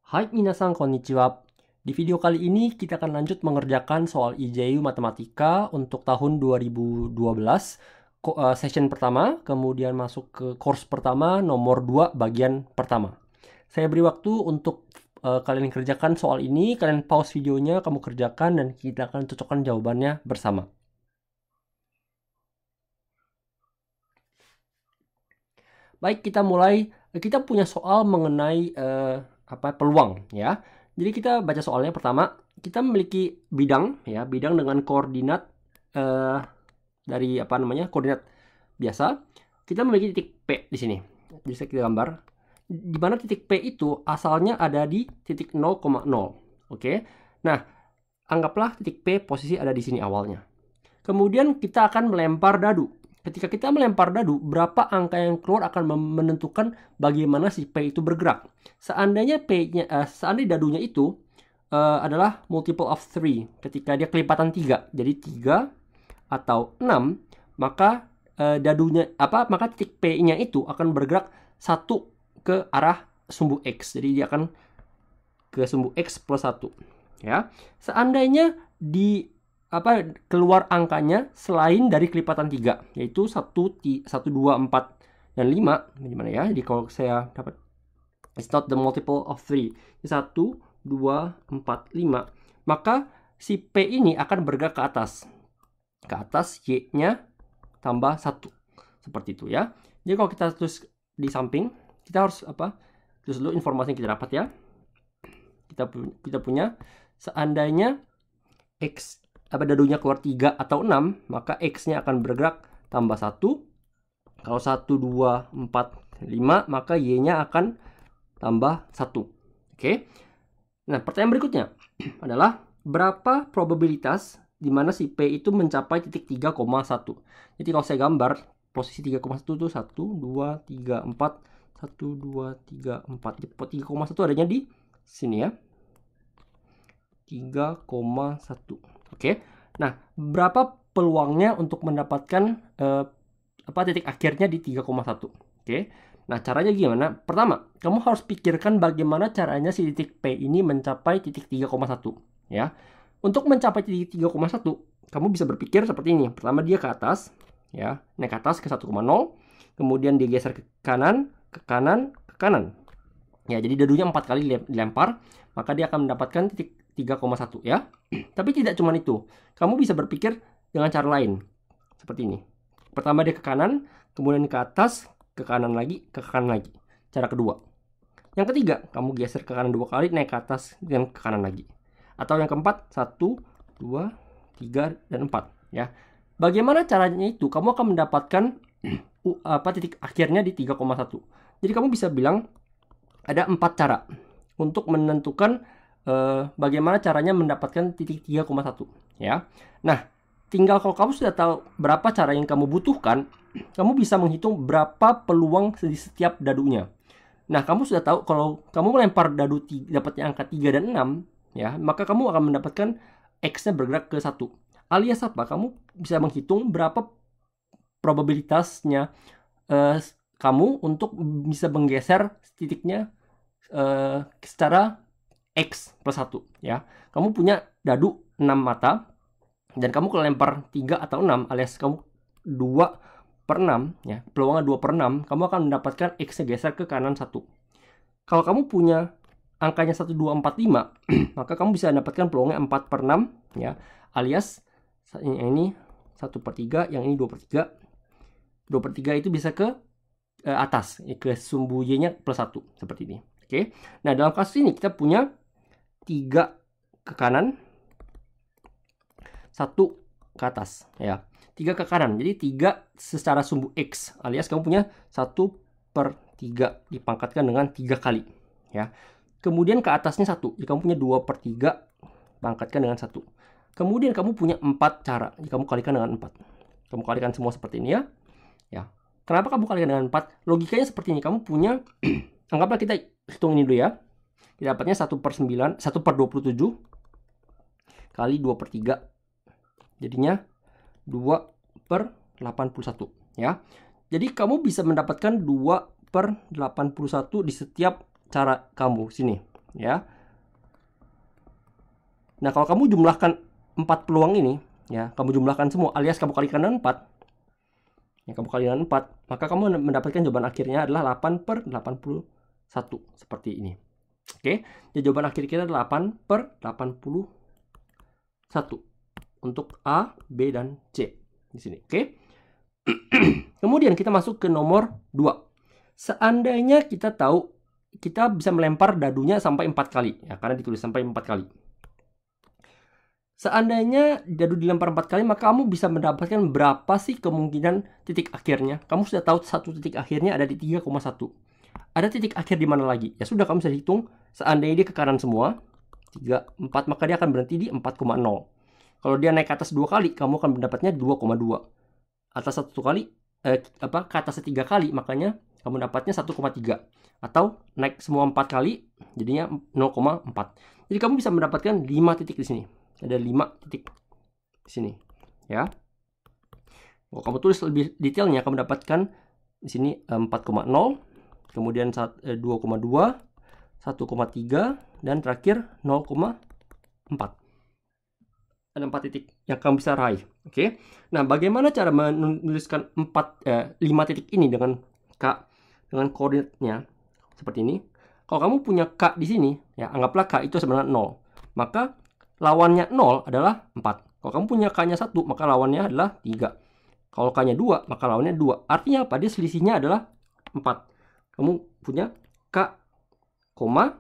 Hai minasan konnichiwa. Di video kali ini kita akan lanjut mengerjakan soal IJU Matematika untuk tahun 2012 session pertama, kemudian masuk ke course pertama nomor 2 bagian pertama. Saya beri waktu untuk kalian kerjakan soal ini, kalian pause videonya, kamu kerjakan dan kita akan cocokkan jawabannya bersama. Baik, kita mulai. Kita punya soal mengenai peluang ya. Jadi kita baca soalnya pertama. Kita memiliki bidang ya, bidang dengan koordinat dari koordinat biasa. Kita memiliki titik P di sini. Bisa kita gambar. Di mana titik P itu asalnya ada di titik 0,0. Oke. Nah, anggaplah titik P posisi ada di sini awalnya. Kemudian kita akan melempar dadu. Ketika kita melempar dadu, berapa angka yang keluar akan menentukan bagaimana si P itu bergerak. Seandainya seandainya dadunya itu adalah multiple of 3, ketika dia kelipatan 3, jadi 3 atau 6, maka maka titik P-nya itu akan bergerak satu ke arah sumbu X. Jadi dia akan ke sumbu X plus 1. Ya. Seandainya keluar angkanya selain dari kelipatan 3, yaitu 1, 2, 4, dan 5. Gimana ya? Jadi kalau saya dapat it's not the multiple of 3. 1, 2, 4, 5. Maka si P ini akan bergerak ke atas. Ke atas Y-nya tambah 1. Seperti itu ya. Jadi kalau kita tulis di samping, kita harus terus dulu informasi yang kita dapat ya. Kita punya seandainya X dadunya keluar 3 atau 6, maka X-nya akan bergerak tambah 1. Kalau 1, 2, 4, 5, maka Y-nya akan tambah 1. Oke. Nah, pertanyaan berikutnya adalah berapa probabilitas di mana si P itu mencapai titik 3,1. Jadi kalau saya gambar posisi 3,1 itu 1, 2, 3, 4. 1, 2, 3, 4. 3,1 adanya di sini ya. 3,1. Oke. Nah, berapa peluangnya untuk mendapatkan titik akhirnya di 3,1? Oke. Nah, caranya gimana? Pertama, kamu harus pikirkan bagaimana caranya si titik P ini mencapai titik 3,1 ya. Untuk mencapai titik 3,1, kamu bisa berpikir seperti ini. Pertama dia ke atas ya, naik ke atas ke 1,0, kemudian dia geser ke kanan, ke kanan, ke kanan. Ya, jadi dadunya 4 kali dilempar, maka dia akan mendapatkan titik 3,1 ya. Tapi tidak cuma itu. Kamu bisa berpikir dengan cara lain. Seperti ini. Pertama dia ke kanan, kemudian ke atas, ke kanan lagi, ke kanan lagi. Cara kedua. Yang ketiga, kamu geser ke kanan 2 kali, naik ke atas, dan ke kanan lagi. Atau yang keempat, 1, 2, 3, dan 4 ya. Bagaimana caranya itu? Kamu akan mendapatkan titik akhirnya di 3,1. Jadi kamu bisa bilang ada 4 cara untuk menentukan bagaimana caranya mendapatkan titik 3,1 ya. Nah, tinggal kalau kamu sudah tahu berapa cara yang kamu butuhkan, kamu bisa menghitung berapa peluang di setiap dadunya. Nah, kamu sudah tahu kalau kamu melempar dadu dapatnya angka 3 dan 6 ya, maka kamu akan mendapatkan X-nya bergerak ke 1. Alias apa? Kamu bisa menghitung berapa probabilitasnya kamu untuk bisa menggeser titiknya secara X plus 1 ya. Kamu punya dadu 6 mata dan kamu kelempar 3 atau 6 alias kamu 2/6 ya. Peluangnya 2/6, kamu akan mendapatkan X-nya geser ke kanan 1. Kalau kamu punya angkanya 1, 2, 4, 5 maka kamu bisa mendapatkan peluangnya 4/6 ya. Alias yang ini 1/3, yang ini 2/3. 2/3 itu bisa ke atas, ke sumbu Y-nya plus 1 seperti ini. Oke. Nah, dalam kasus ini kita punya 3 ke kanan, 1 ke atas ya. 3 ke kanan. Jadi 3 secara sumbu X alias kamu punya 1/3 dipangkatkan dengan 3 kali ya. Kemudian ke atasnya 1. Jadi kamu punya 2/3 pangkatkan dengan 1. Kemudian kamu punya 4 cara. Jadi kamu kalikan dengan 4. Kamu kalikan semua seperti ini ya. Ya. Kenapa kamu kalikan dengan 4? Logikanya seperti ini. Kamu punya anggaplah kita hitung ini dulu ya. Kita dapatnya 1/9, 1/27 kali 2/3. Jadinya 2/81 ya. Jadi kamu bisa mendapatkan 2/81 di setiap cara kamu sini. ya. Nah, kalau kamu jumlahkan 4 peluang ini, ya, kamu jumlahkan semua alias kamu kalikan dengan 4. Ya, kamu kalikan dengan 4, maka kamu mendapatkan jawaban akhirnya adalah 8/81 seperti ini. Oke, jadi jawaban akhir kita adalah 8/81 untuk A, B, dan C di sini. Oke. Kemudian kita masuk ke nomor 2. Seandainya kita tahu kita bisa melempar dadunya sampai 4 kali, ya, karena ditulis sampai 4 kali. Seandainya dadu dilempar 4 kali, maka kamu bisa mendapatkan berapa sih kemungkinan titik akhirnya? Kamu sudah tahu satu titik akhirnya ada di 3,1. Ada titik akhir di mana lagi? Ya sudah, kamu bisa hitung. Seandainya dia ke kanan semua, 3, 4, maka dia akan berhenti di 4,0. Kalau dia naik ke atas 2 kali, kamu akan mendapatnya 2,2. Atas 1 kali, ke atas 3 kali, makanya kamu dapatnya 1,3. Atau naik semua 4 kali, jadinya 0,4. Jadi kamu bisa mendapatkan 5 titik di sini. Ada 5 titik di sini, ya. Kalau kamu tulis lebih detailnya, kamu dapatkan di sini 4,0, kemudian 2,2, 1,3, dan terakhir 0,4. Ada 4 titik yang kamu bisa raih. Oke. Nah, bagaimana cara menuliskan 5 titik ini dengan K, dengan koordinatnya seperti ini? Kalau kamu punya K di sini, ya, anggaplah K itu sebenarnya 0. Maka lawannya 0 adalah 4. Kalau kamu punya K-nya 1, maka lawannya adalah 3. Kalau K-nya 2, maka lawannya 2. Artinya apa? Dia selisihnya adalah 4. Kamu punya K, 4,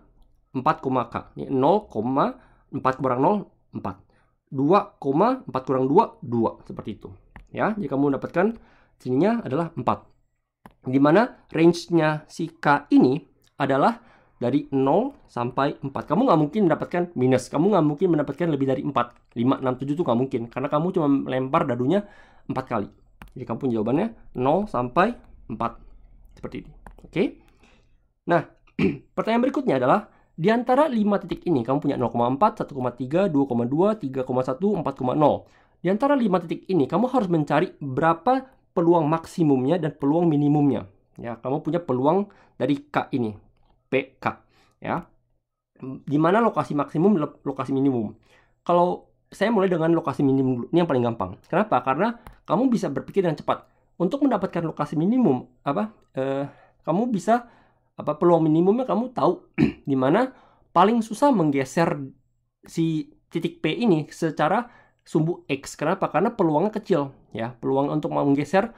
K. Ini 0,4 kurang 0, 4. 2,4 kurang 2, 2. Seperti itu. Ya, jadi kamu mendapatkan sininya adalah 4. Dimana range-nya si K ini adalah dari 0 sampai 4. Kamu nggak mungkin mendapatkan minus. Kamu nggak mungkin mendapatkan lebih dari 4. 5, 6, 7 itu nggak mungkin. Karena kamu cuma melempar dadunya 4 kali. Jadi kamu punya jawabannya 0 sampai 4. Seperti ini. Oke? Nah, pertanyaan berikutnya adalah, di antara 5 titik ini, kamu punya 0,4, 1,3, 2,2, 3,1, 4,0. Di antara 5 titik ini, kamu harus mencari berapa peluang maksimumnya dan peluang minimumnya. Ya, kamu punya peluang dari K ini. PK, ya. Di mana lokasi maksimum, lokasi minimum. Kalau saya mulai dengan lokasi minimum dulu, ini yang paling gampang. Kenapa? Karena kamu bisa berpikir dengan cepat. Untuk mendapatkan lokasi minimum, kamu bisa peluang minimumnya kamu tahu di mana paling susah menggeser si titik P ini secara sumbu X. Kenapa? Karena peluangnya kecil, ya. Peluang untuk menggeser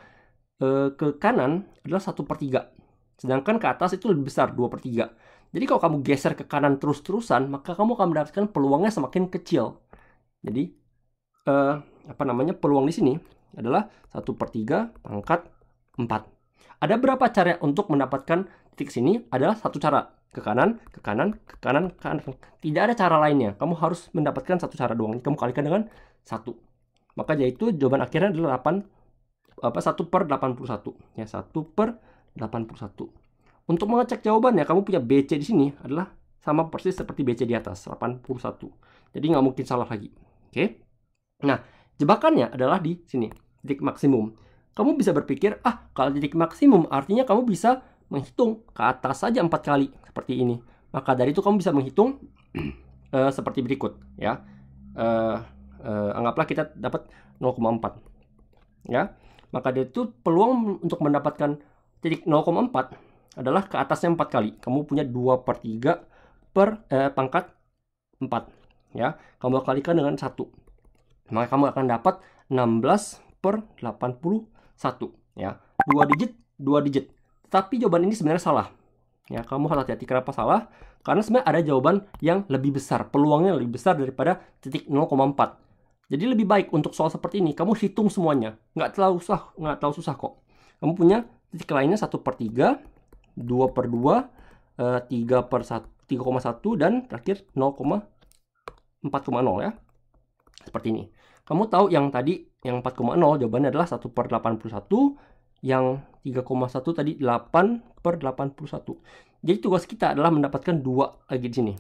ke kanan adalah 1/3. Sedangkan ke atas itu lebih besar, 2/3. Jadi kalau kamu geser ke kanan terus-terusan, maka kamu akan mendapatkan peluangnya semakin kecil. Jadi peluang di sini adalah 1/3 pangkat 4. Ada berapa cara untuk mendapatkan titik sini? Adalah satu cara. Ke kanan, ke kanan, ke kanan, ke kanan. Tidak ada cara lainnya. Kamu harus mendapatkan satu cara doang. Kamu kalikan dengan 1. Maka yaitu jawaban akhirnya adalah 1/81. Ya, 1/81. Untuk mengecek jawabannya, kamu punya BC di sini adalah sama persis seperti BC di atas, 81. Jadi nggak mungkin salah lagi. Oke? Nah, jebakannya adalah di sini, titik maksimum. Kamu bisa berpikir, kalau titik maksimum artinya kamu bisa menghitung ke atas saja 4 kali, seperti ini. Maka dari itu kamu bisa menghitung seperti berikut, ya. Anggaplah kita dapat 0,4. Ya. Maka dari itu peluang untuk mendapatkan titik 0,4 adalah ke atasnya 4 kali. Kamu punya 2/3 pangkat 4. Ya. Kamu kalikan dengan 1. Maka kamu akan dapat 16/81. Ya. 2 digit. Tapi jawaban ini sebenarnya salah. Ya, kamu harus hati-hati. Kenapa salah? Karena sebenarnya ada jawaban yang lebih besar. Peluangnya lebih besar daripada titik 0,4. Jadi lebih baik untuk soal seperti ini, kamu hitung semuanya. Nggak terlalu susah kok. Kamu punya titik lainnya 1/3, 2/2, 3,1, dan terakhir 0,4,0, ya. Seperti ini. Kamu tahu yang tadi, yang 4,0 jawabannya adalah 1/81. Yang 3,1 tadi 8/81. Jadi tugas kita adalah mendapatkan 2 lagi di sini.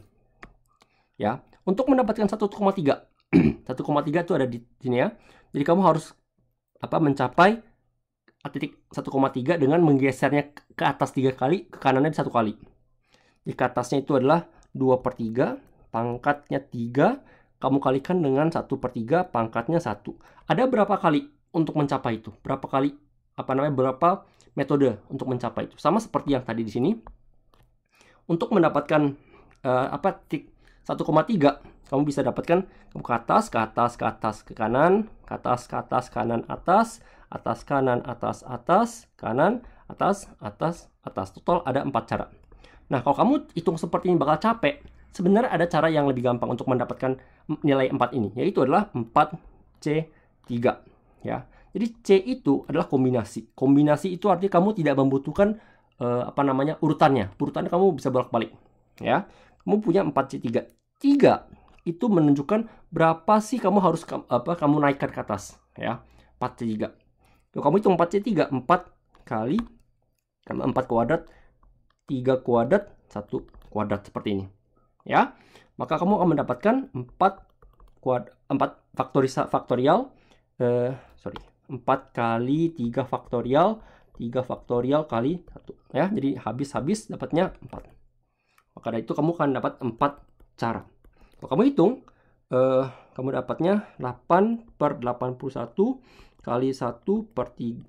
Ya. Untuk mendapatkan 1,3. 1,3 itu ada di sini, ya. Jadi kamu harus mencapai titik 1,3 dengan menggesernya ke atas 3 kali, ke kanannya 1 kali. Di ke atasnya itu adalah 2/3 pangkatnya 3, kamu kalikan dengan 1/3 pangkatnya 1. Ada berapa kali untuk mencapai itu? Berapa kali, berapa metode untuk mencapai itu? Sama seperti yang tadi di sini. Untuk mendapatkan titik 1,3, kamu bisa dapatkan kamu ke atas, ke atas, ke atas, ke kanan, ke atas, ke atas, kanan, atas, atas, kanan, atas, atas, kanan, atas, atas, atas. Total ada 4 cara. Nah, kalau kamu hitung seperti ini bakal capek. Sebenarnya ada cara yang lebih gampang untuk mendapatkan nilai 4 ini, yaitu adalah 4C3. Ya. Jadi C itu adalah kombinasi. Kombinasi itu artinya kamu tidak membutuhkan urutannya. Urutannya kamu bisa bolak-balik. Ya. Kamu punya 4C3. 3 itu menunjukkan berapa sih kamu harus kamu naikkan ke atas, ya. 4C3. Kalau kamu hitung 4C3, 4 kali 4 kuadrat, 3 kuadrat, 1 kuadrat seperti ini. Ya. Maka kamu akan mendapatkan 4 faktorial 4 kali 3 faktorial, 3 faktorial kali 1, ya. Jadi habis dapatnya 4. Maka dari itu kamu akan dapat 4 cara. Kalau kamu hitung, kamu dapatnya 8/81 kali 1/3,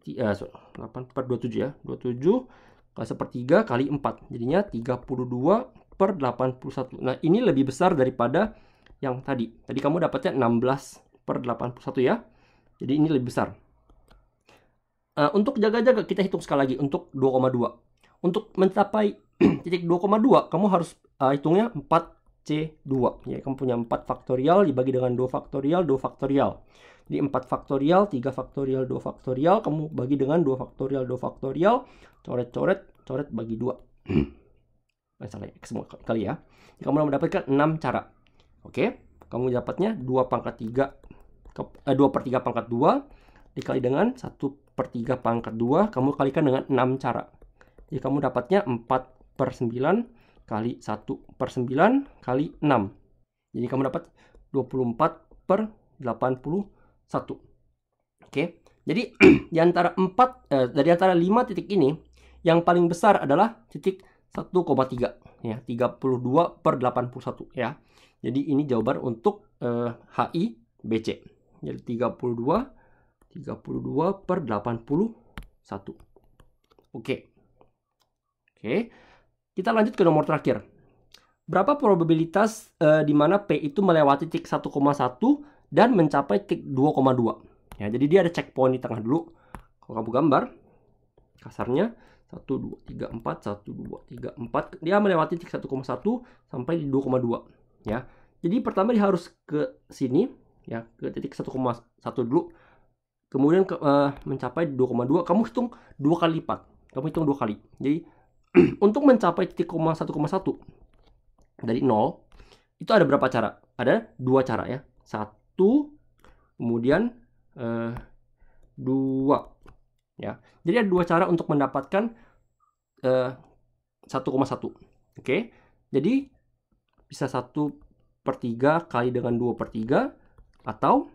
8/27 ya. 27 kali 1/3 kali 4. Jadinya 32/81. Nah, ini lebih besar daripada yang tadi. Tadi kamu dapatnya 16/81 ya. Jadi ini lebih besar. Untuk jaga-jaga kita hitung sekali lagi untuk 2,2. Untuk mencapai titik 2,2 kamu harus hitungnya 4C2. Ya, kamu punya 4 faktorial dibagi dengan 2 faktorial, 2 faktorial. Jadi 4 faktorial, 3 faktorial, 2 faktorial, kamu bagi dengan 2 faktorial, 2 faktorial, coret bagi 2. Salah semua kali ya. Jadi kamu mendapatkan 6 cara. Oke, kamu dapatnya 2/3 pangkat 2 dikali dengan 1/3 pangkat 2, kamu kalikan dengan 6 cara. Jadi kamu dapatnya 4/9 kali 1/9 kali 6. Jadi kamu dapat 24/81. Oke. Jadi dari antara 5 titik ini, yang paling besar adalah titik 1,3 ya, 32/81 ya. Jadi ini jawaban untuk HI BC. Jadi 32/81. Oke. Kita lanjut ke nomor terakhir. Berapa probabilitas di mana P itu melewati titik 1,1 dan mencapai titik 2,2? Ya, jadi dia ada checkpoint di tengah dulu. Kalau kamu gambar, kasarnya 1, 2, 3, 4, 1, 2, 3, 4. Dia melewati titik 1,1 sampai di 2,2. Ya. Jadi pertama dia harus ke sini, ya, ke titik 1,1 dulu. Kemudian mencapai 2,2, kamu hitung 2 kali lipat. Kamu hitung 2 kali. Jadi untuk mencapai titik 1,1 dari 0, itu ada berapa cara? Ada 2 cara ya. 1, kemudian 2. Ya. Jadi ada 2 cara untuk mendapatkan 1,1. Oke. Jadi bisa 1/3 kali dengan 2/3 atau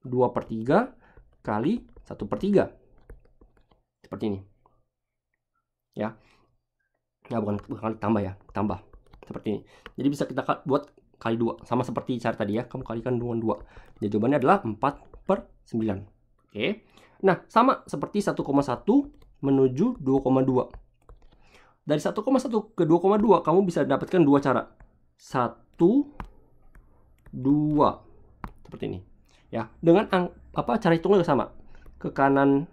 2/3 kali 1/3. Seperti ini. Ya. Ya, bukan tambah ya, tambah. Seperti ini. Jadi bisa kita buat kali 2. Sama seperti cara tadi ya, kamu kalikan dengan 2. Jadi jawabannya adalah 4/9. Oke. Nah, sama seperti 1,1 menuju 2,2. Dari 1,1 ke 2,2 kamu bisa dapatkan 2 cara. 1, 2. Seperti ini. Ya, dengan cara hitungnya sama. Ke kanan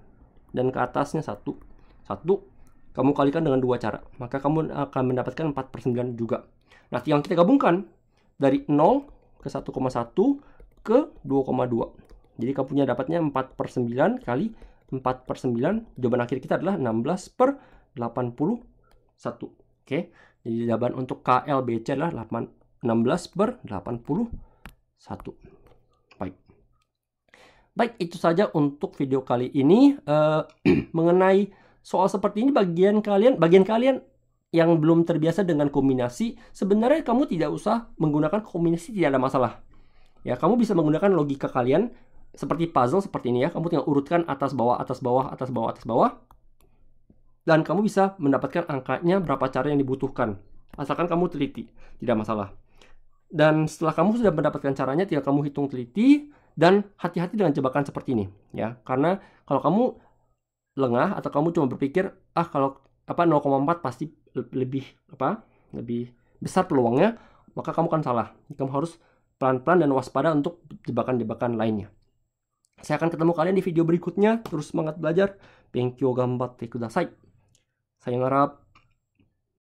dan ke atasnya 1. Kamu kalikan dengan 2 cara. Maka kamu akan mendapatkan 4/9 juga. Nah, yang kita gabungkan dari 0 ke 1,1 ke 2,2. Jadi kamu punya dapatnya 4/9 kali 4/9. Jawaban akhir kita adalah 16/81. Oke. Jadi jawaban untuk KLBC adalah 16/81. Baik, itu saja untuk video kali ini mengenai soal seperti ini. Bagian kalian yang belum terbiasa dengan kombinasi, sebenarnya kamu tidak usah menggunakan kombinasi, tidak ada masalah. Ya, kamu bisa menggunakan logika kalian seperti puzzle seperti ini ya. Kamu tinggal urutkan atas bawah, atas bawah, atas bawah, atas bawah. Dan kamu bisa mendapatkan angkanya berapa cara yang dibutuhkan. Asalkan kamu teliti, tidak masalah. Dan setelah kamu sudah mendapatkan caranya, tinggal kamu hitung teliti dan hati-hati dengan jebakan seperti ini, ya. Karena kalau kamu lengah atau kamu cuma berpikir kalau 0,4 pasti lebih besar peluangnya, maka kamu akan salah. Kamu harus pelan-pelan dan waspada untuk jebakan-jebakan lainnya. Saya akan ketemu kalian di video berikutnya. Terus semangat belajar. Benkyou gambatte kudasai. Sayonara.